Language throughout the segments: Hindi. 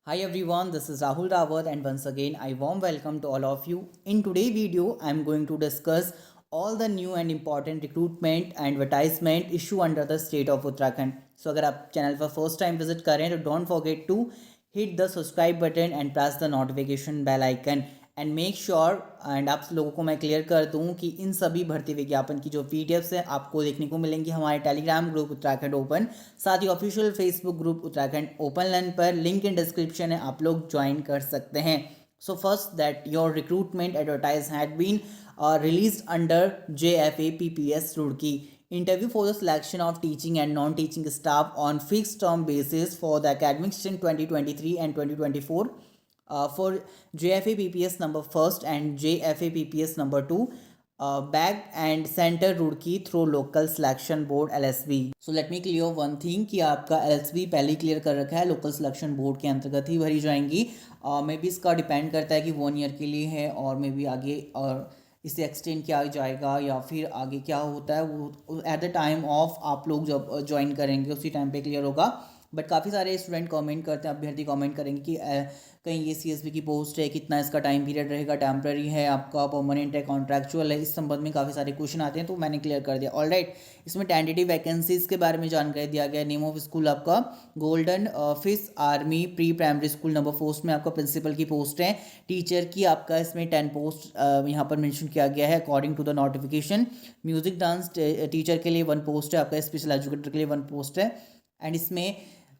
Hi everyone, this is Rahul Rawat and once again I warm welcome to all of you. In today's video, I am going to discuss all the new and important recruitment and advertisement issue under the state of Uttarakhand. So अगर आप चैनल पर फर्स्ट टाइम विजिट कर रहे हैं तो don't forget to hit the subscribe button and press the notification bell icon and make sure and आप लोगों को मैं क्लियर कर दूं कि इन सभी भर्ती विज्ञापन की जो पीडीएफ्स हैं आपको देखने को मिलेंगी हमारे टेलीग्राम ग्रुप उत्तराखंड ओपन, साथ ही official Facebook group Uttarakhand open learn पर लिंक इन डिस्क्रिप्शन है, आप लोग ज्वाइन कर सकते हैं. So first that your recruitment advertise had been released under JFA PPS Roorkee. Interview for the selection of teaching and non-teaching staff on fixed term basis for the academic session 2023 and 2024 for JFA PPS number first and JFA PPS number 2 bag and center Roorkee through local selection board LSB. So let me clear one thing कि आपका LSB पहले ही क्लियर कर रखा है, लोकल सिलेक्शन बोर्ड के अंतर्गत ही भरी जाएंगी. मे बी इसका डिपेंड करता है कि 1 ईयर के लिए है और मे बी आगे और इससे एक्सटेंड किया जाएगा या फिर आगे क्या होता है वो एट द टाइम ऑफ आप लोग जब ज्वाइन करेंगे उसी टाइम पे क्लियर होगा. बट काफ़ी सारे स्टूडेंट कमेंट करते हैं, अभ्यर्थी कमेंट करेंगे कि कहीं ये सीएसबी की पोस्ट है, कितना इसका टाइम पीरियड रहेगा, टेम्प्रेरी है आपका, परमानेंट है, कॉन्ट्रैक्चुअल है. इस संबंध में काफ़ी सारे क्वेश्चन आते हैं तो मैंने क्लियर कर दिया. ऑलराइट, इसमें टेंटेटिव वैकेंसीज के बारे में जानकारी दिया गया. नेम ऑफ स्कूल आपका golden fish army pre primary school number post में आपका प्रिंसिपल की पोस्ट है. टीचर की आपका इसमें 10 पोस्ट यहाँ पर मेंशन किया गया है according to the notification. Music dance teacher के लिए 1 पोस्ट है आपका, स्पेशल एजुकेटर के लिए 1 पोस्ट है. एंड इसमें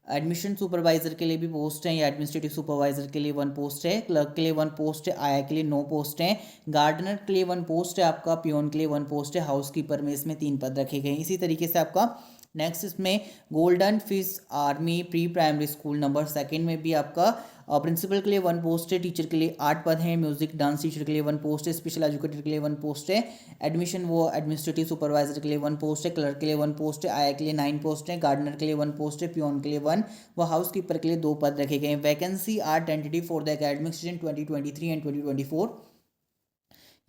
एडमिशन सुपरवाइजर के लिए भी पोस्ट है या एडमिनिस्ट्रेटिव सुपरवाइजर के लिए 1 पोस्ट है. क्लर्क के लिए 1 पोस्ट है. आया के लिए 9 पोस्ट हैं. गार्डनर के लिए 1 पोस्ट है आपका. पियोन के लिए 1 पोस्ट है. हाउसकीपर में इसमें 3 पद रखे गए हैं. इसी तरीके से आपका नेक्स्ट इसमें golden fish army pre primary school number second में भी आपका प्रिंसिपल के लिए 1 पोस्ट है. टीचर के लिए 8 पद हैं. म्यूजिक डांस टीचर के लिए 1 पोस्ट है. स्पेशल एजुकेटर के लिए 1 पोस्ट है. एडमिशन वो एडमिनिस्ट्रेटिव सुपरवाइजर के लिए 1 पोस्ट है. क्लर्क के लिए 1 पोस्ट है. आया के लिए 9 पोस्ट है. गार्डनर के लिए 1 पोस्ट है. पियोन के लिए 1 व हाउस कीपर के लिए 2 पद रखे गए हैं. Vacancy are tentative for the academic season 2023 and 2024.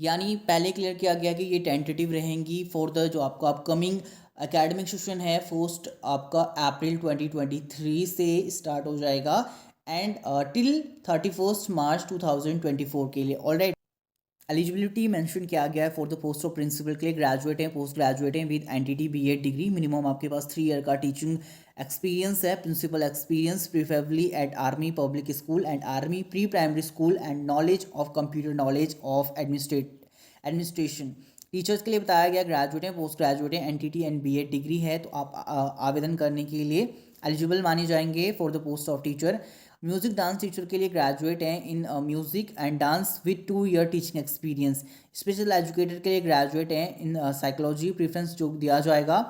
यानी पहले क्लियर किया गया कि ये टेंटेटिव रहेंगी फॉर द जो आपका अपकमिंग एकेडमिक सेशन है. फर्स्ट आपका अप्रैल 2023 से स्टार्ट हो जाएगा एंड टिल 31 मार्च 2024 के लिए. ऑलराइट, एलिजिबिलिटी मेंशन किया गया है for the post of principal के लिए ग्रेजुएट हैं, पोस्ट ग्रेजुएट हैं with NTT BEd degree. Minimum आपके पास 3 ईयर का टीचिंग एक्सपीरियंस है. Principal experience preferably at army public school and army pre primary school and knowledge of computer, knowledge of administration. Teachers के लिए बताया गया ग्रेजुएट हैं, पोस्ट ग्रेजुएट हैं, एनटीटी एंड बीएड डिग्री है तो आप आवेदन करने के लिए एलिजिबल माने जाएंगे for the post of teacher. Music dance teacher के लिए ग्रेजुएट हैं in music and dance with 2 year teaching experience. Special educator के लिए ग्रेजुएट हैं इन साइकोलॉजी. प्रेफरेंस जो दिया जाएगा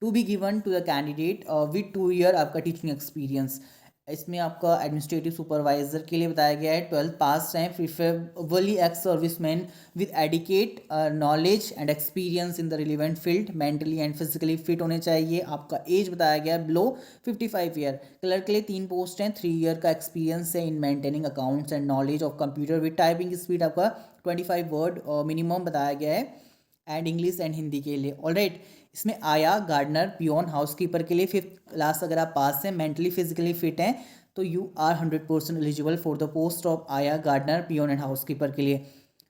to be given to the candidate with 2 year आपका टीचिंग एक्सपीरियंस. इसमें आपका एडमिनिस्ट्रेटिव सुपरवाइजर के लिए बताया गया है 12 पास हैं, preferably ex serviceman with adequate knowledge and experience in the relevant field, mentally and physically fit होने चाहिए. आपका एज बताया गया है बिलो 55 ईयर. क्लर्क के लिए 3 पोस्ट हैं. 3 ईयर का एक्सपीरियंस है in maintaining accounts and knowledge of computer with typing speed आपका 25 वर्ड मिनिमम बताया गया है एंड इंग्लिश एंड हिंदी के लिए. ऑलराइट, इसमें आया गार्डनर पियोन हाउसकीपर के लिए 5th क्लास अगर आप पास हैं, मेंटली फिजिकली फिट हैं तो you are 100% eligible for the post of आया गार्डनर पियोन एंड हाउसकीपर के लिए.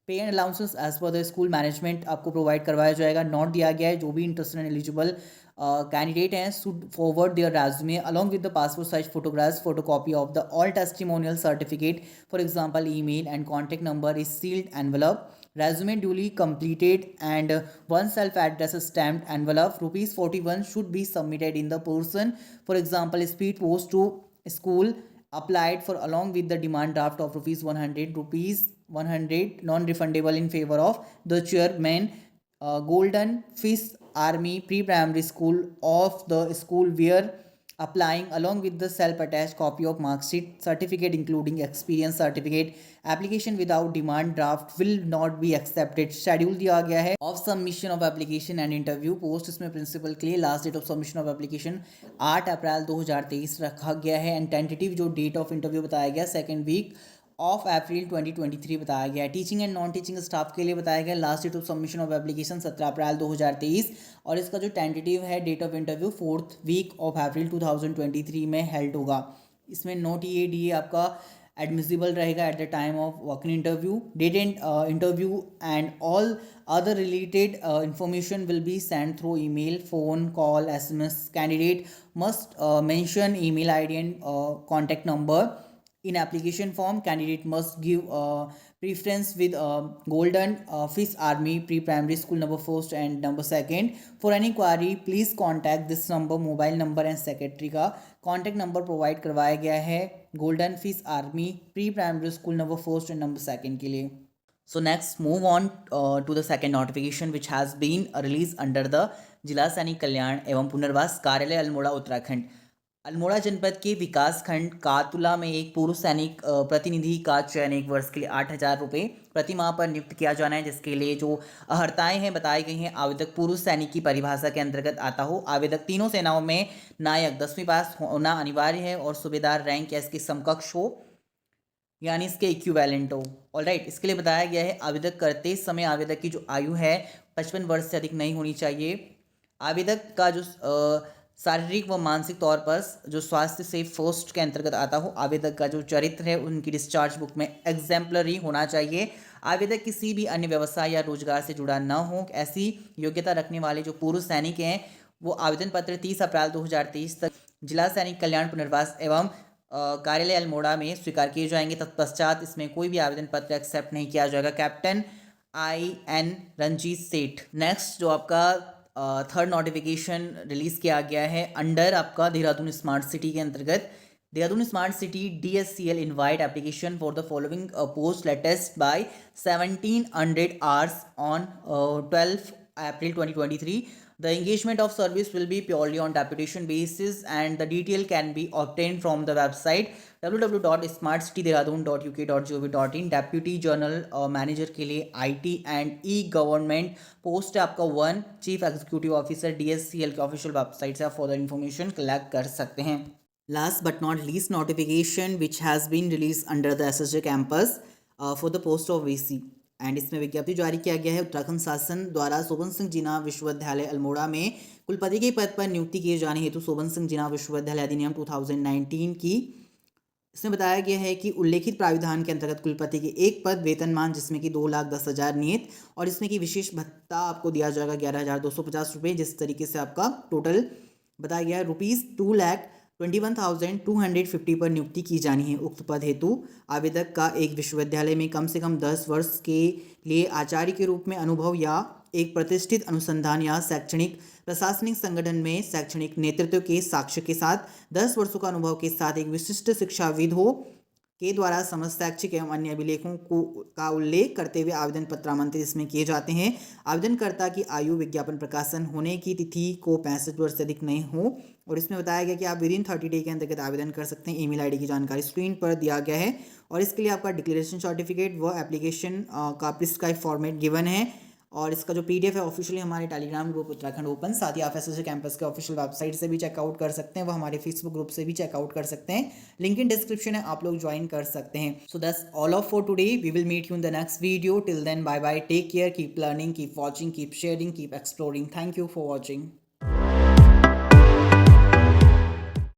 Pay and allowances as per the school management आपको प्रोवाइड करवाया जाएगा. नोट दिया गया है जो भी इंटरेस्टेड एंड एलिजिबल कैंडिडेट हैं should forward their resume along with the passport size photographs, photocopy of the all testimonial certificate, for example email and contact number is sealed envelope. Resume duly completed and one self-address stamped envelope rupees 41 should be submitted in the person. For example, speed post to school applied for along with the demand draft of rupees 100 non-refundable in favor of the chairman. Golden Fish Army Pre-Primary School of the school where applying along with the self-attached copy of mark sheet certificate including experience certificate. Application without demand draft will not be accepted. Schedule दिया गया है of submission of application and interview. Post इसमें प्रिंसिपल के लिए last date of submission of application 8 April 2023 रखा गया है एंड टेंटेटिव जो डेट ऑफ इंटरव्यू बताया गया 2nd वीक ऑफ अप्रैल 2023 बताया गया है. Teaching and non teaching staff के लिए बताया गया last date of submission of application 17 April 2023 और इसका जो टेंटेटिव है date of interview 4th week of April 2023 में हेल्ड होगा. इसमें नोट ये डी आपका एडमिसिबल रहेगा at the time of walk in interview. Date and interview and all other related information will be sent through email, phone call, SMS. Candidate must mention email ID and contact number. In application form, candidate must give preference with golden fish army pre-primary school number first and number second. For any query please contact this number. Mobile number and secretary का कॉन्टैक्ट नंबर प्रोवाइड करवाया गया है golden fish army pre primary school number first and number second के लिए. So next move on to the second notification which has been released under the जिला सैनिक कल्याण एवं पुनर्वास कार्यालय अल्मोड़ा उत्तराखंड. अल्मोड़ा जनपद के विकास खंड कातुला में एक पूर्व सैनिक प्रतिनिधि का चयन 1 वर्ष के लिए 8,000 रुपये प्रति माह पर नियुक्त किया जाना है, जिसके लिए जो अर्हताएं हैं बताई गई हैं. आवेदक पूर्व सैनिक की परिभाषा के अंतर्गत आता हो, आवेदक तीनों सेनाओं में नायक 10वीं पास होना अनिवार्य है और सूबेदार रैंक या इसके समकक्ष हो यानी इसके इक्विवेलेंट हो. ऑलराइट, इसके लिए बताया गया है आवेदक करते समय आवेदक की जो आयु है 55 वर्ष से अधिक नहीं होनी चाहिए. आवेदक का जो शारीरिक व मानसिक तौर पर जो स्वास्थ्य से फर्स्ट के अंतर्गत आता हो, आवेदक का जो चरित्र है उनकी डिस्चार्ज बुक में एग्जाम्पलरी होना चाहिए. आवेदक किसी भी अन्य व्यवसाय या रोजगार से जुड़ा न हो. ऐसी योग्यता रखने वाले जो पूर्व सैनिक हैं वो आवेदन पत्र 30 अप्रैल 2023 तक जिला सैनिक कल्याण पुनर्वास एवं कार्यालय अल्मोड़ा में स्वीकार किए जाएंगे. तत्पश्चात इसमें कोई भी आवेदन पत्र एक्सेप्ट नहीं किया जाएगा. कैप्टन IN रंजीत सेठ. नेक्स्ट जो आपका थर्ड नोटिफिकेशन रिलीज किया गया है अंडर आपका देहरादून स्मार्ट सिटी के अंतर्गत. Dehradun smart city DSCL invite application for the following post latest by 1700 hours on 12 April 2023. The engagement of service will be purely on deputation basis and the detail can be obtained from the website www.smartcitydehradun.uk.gov.in. Deputy general manager के लिए IT एंड E-गवर्नमेंट पोस्ट है आपका 1. चीफ एग्जीक्यूटिव ऑफिसर DSCL के ऑफिशियल वेबसाइट से आप फर्दर इन्फॉर्मेशन कलेक्ट कर सकते हैं. Last but not least notification which has been release under the SSJ campus for the post of VC and इसमें विज्ञप्ति जारी किया गया है. उत्तराखंड शासन द्वारा शोभन सिंह जिना विश्वविद्यालय अल्मोड़ा में कुलपति के पद पर नियुक्ति किए जाने हेतु शोभन सिंह जिना विश्वविद्यालय अधिनियम 2019 की इसमें बताया गया है कि उल्लेखित प्राविधान के अंतर्गत कुलपति के एक पद वेतनमान जिसमें कि 2,10,000 नियत और इसमें कि विशेष भत्ता आपको दिया जाएगा 11,250 रुपये. जिस तरीके से आपका टोटल बताया गया है ₹2,21,250 पर नियुक्ति की जानी है. उक्त पद हेतु आवेदक का एक विश्वविद्यालय में कम से कम 10 वर्ष के लिए आचार्य के रूप में अनुभव या एक प्रतिष्ठित अनुसंधान या शैक्षणिक प्रशासनिक संगठन में शैक्षणिक नेतृत्व के साक्ष्य के साथ 10 वर्षों का अनुभव के साथ एक विशिष्ट शिक्षाविद हो के द्वारा समस्त शैक्षिक एवं अन्य अभिलेखों का उल्लेख करते हुए आवेदन पत्र आमंत्रित इसमें किए जाते हैं. आवेदनकर्ता की आयु विज्ञापन प्रकाशन होने की तिथि को 65 वर्ष से अधिक नहीं हो और इसमें बताया गया कि आप विदिन 30 डे के अंतर्गत आवेदन कर सकते हैं. ईमेल ID की जानकारी स्क्रीन पर दिया गया है और इसके लिए आपका डिक्लेरेशन सर्टिफिकेट व एप्लीकेशन का प्रिस्क्राइब फॉर्मेट गिवन है और इसका जो PDF है ऑफिशियली हमारे टेलीग्राम ग्रुप उत्तराखंड ओपन, साथ ही आप SSJ कैंपस के ऑफिशियल वेबसाइट से भी चेकआउट कर सकते हैं, वो हमारे फेसबुक ग्रुप से भी चेकआउट कर सकते हैं. लिंक इन डिस्क्रिप्शन है, आप लोग ज्वाइन कर सकते हैं. So that's all of for today. We will meet you in the next video. Till then bye bye, take care, keep learning, keep watching, keep sharing, keep exploring. Thank you for watching.